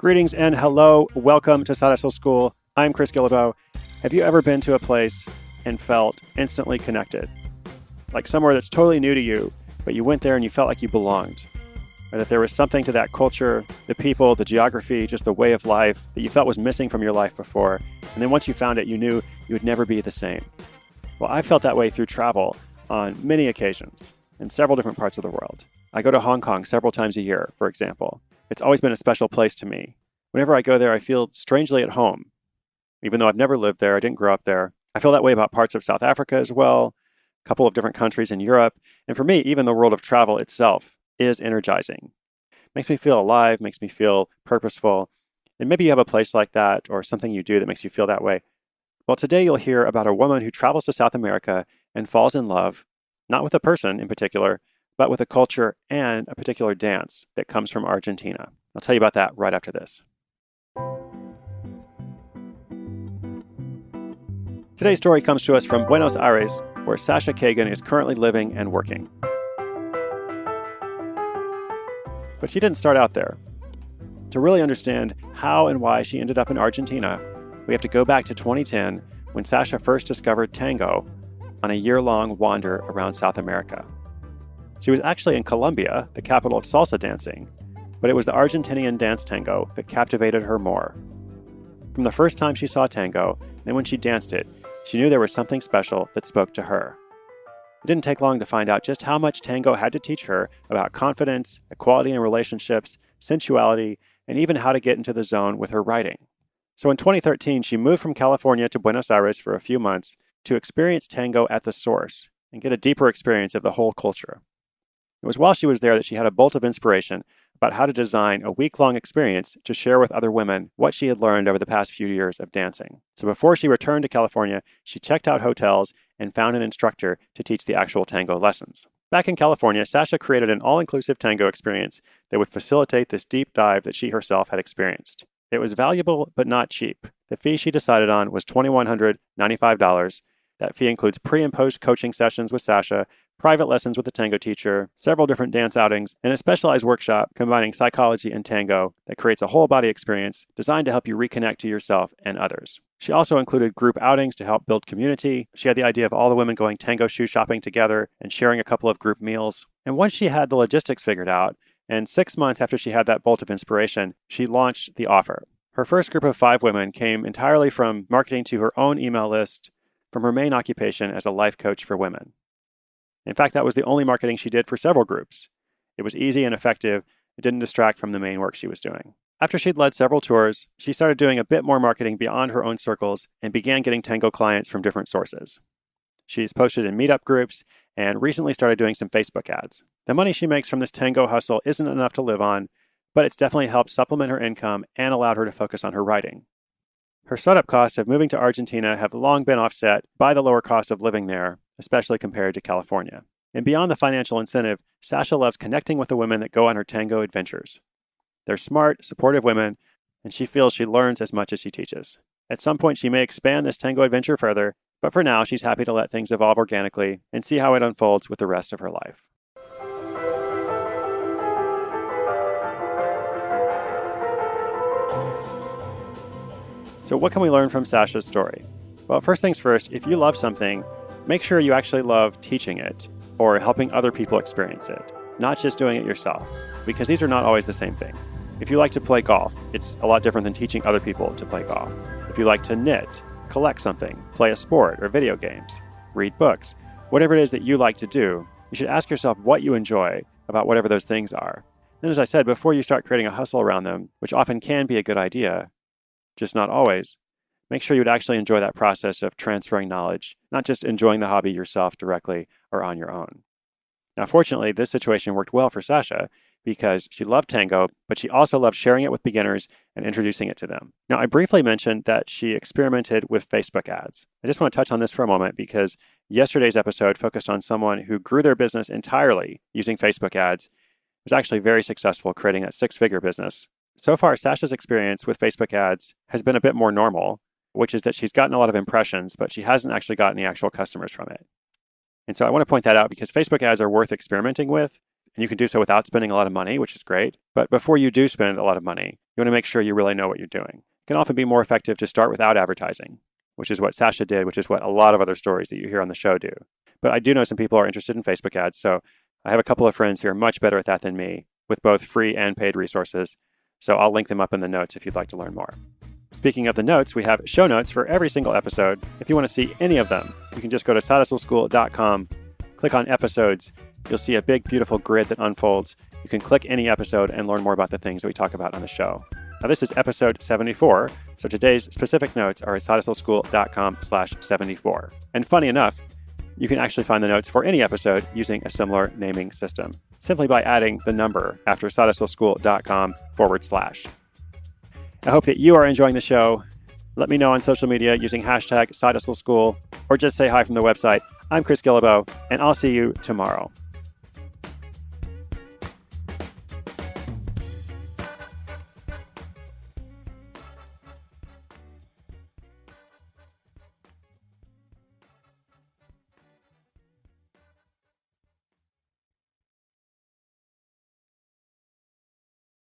Greetings and hello. Welcome to Side Hustle School. I'm CHRIS GUILLEBEAU. Have you ever been to a place and felt instantly connected? Like somewhere that's totally new to you, but you went there and you felt like you belonged. Or that there was something to that culture, the people, the geography, just the way of life that you felt was missing from your life before. And then once you found it, you knew you would never be the same. Well, I felt that way through travel on many occasions in several different parts of the world. I go to Hong Kong several times a year, for example. It's always been a special place to me. Whenever I go there, I feel strangely at home. Even though I've never lived there, I didn't grow up there. I feel that way about parts of South Africa as well, a couple of different countries in Europe. And for me, even the world of travel itself is energizing. Makes me feel alive, makes me feel purposeful. And maybe you have a place like that or something you do that makes you feel that way. Well, today you'll hear about a woman who travels to South America and falls in love, not with a person in particular, but with a culture and a particular dance that comes from Argentina. I'll tell you about that right after this. Today's story comes to us from Buenos Aires, where Sasha Kagan is currently living and working. But she didn't start out there. To really understand how and why she ended up in Argentina, we have to go back to 2010 when Sasha first discovered tango on a year-long wander around South America. She was actually in Colombia, the capital of salsa dancing, but it was the Argentinian dance tango that captivated her more. From the first time she saw tango, and when she danced it, she knew there was something special that spoke to her. It didn't take long to find out just how much tango had to teach her about confidence, equality in relationships, sensuality, and even how to get into the zone with her writing. So in 2013, she moved from California to Buenos Aires for a few months to experience tango at the source and get a deeper experience of the whole culture. It was while she was there that she had a bolt of inspiration about how to design a week-long experience to share with other women what she had learned over the past few years of dancing. So before she returned to California, she checked out hotels and found an instructor to teach the actual tango lessons. Back in California, Sasha created an all-inclusive tango experience that would facilitate this deep dive that she herself had experienced. It was valuable, but not cheap. The fee she decided on was $2,195. That fee includes pre- and post-coaching sessions with Sasha, private lessons with a tango teacher, several different dance outings, and a specialized workshop combining psychology and tango that creates a whole body experience designed to help you reconnect to yourself and others. She also included group outings to help build community. She had the idea of all the women going tango shoe shopping together and sharing a couple of group meals. And once she had the logistics figured out, and 6 months after she had that bolt of inspiration, she launched the offer. Her first group of 5 women came entirely from marketing to her own email list from her main occupation as a life coach for women. In fact, that was the only marketing she did for several groups. It was easy and effective. It didn't distract from the main work she was doing. After she'd led several tours, she started doing a bit more marketing beyond her own circles and began getting tango clients from different sources. She's posted in meetup groups and recently started doing some Facebook ads. The money she makes from this tango hustle isn't enough to live on, but it's definitely helped supplement her income and allowed her to focus on her writing. Her startup costs of moving to Argentina have long been offset by the lower cost of living there, especially compared to California. And beyond the financial incentive, Sasha loves connecting with the women that go on her tango adventures. They're smart, supportive women, and she feels she learns as much as she teaches. At some point, she may expand this tango adventure further, but for now, she's happy to let things evolve organically and see how it unfolds with the rest of her life. So what can we learn from Sasha's story? Well, first things first, if you love something, make sure you actually love teaching it or helping other people experience it, not just doing it yourself, because these are not always the same thing. If you like to play golf, it's a lot different than teaching other people to play golf. If you like to knit, collect something, play a sport or video games, read books, whatever it is that you like to do, you should ask yourself what you enjoy about whatever those things are. And as I said, before you start creating a hustle around them, which often can be a good idea, just not always, make sure you would actually enjoy that process of transferring knowledge, not just enjoying the hobby yourself directly or on your own. Now, fortunately, this situation worked well for Sasha because she loved tango, but she also loved sharing it with beginners and introducing it to them. Now, I briefly mentioned that she experimented with Facebook ads. I just want to touch on this for a moment because yesterday's episode focused on someone who grew their business entirely using Facebook ads, was actually very successful creating a 6-figure business. So far, Sasha's experience with Facebook ads has been a bit more normal, which is that she's gotten a lot of impressions, but she hasn't actually gotten any actual customers from it. And so I want to point that out because Facebook ads are worth experimenting with And you can do so without spending a lot of money, which is great. But before you do spend a lot of money, you want to make sure you really know what you're doing. It can often be more effective to start without advertising, which is what Sasha did, which is what a lot of other stories that you hear on the show do. But I do know some people are interested in Facebook ads, so I have a couple of friends who are much better at that than me, with both free and paid resources. So I'll link them up in the notes if you'd like to learn more. Speaking of the notes, we have show notes for every single episode. If you want to see any of them, you can just go to sidehustleschool.com, click on episodes. You'll see a big, beautiful grid that unfolds. You can click any episode and learn more about the things that we talk about on the show. Now, this is episode 74, so today's specific notes are at sidehustleschool.com/74. And funny enough, you can actually find the notes for any episode using a similar naming system, simply by adding the number after sidehustleschool.com/. I hope that you are enjoying the show. Let me know on social media using hashtag sidehustleschool, or just say hi from the website. I'm Chris Guillebeau, and I'll see you tomorrow.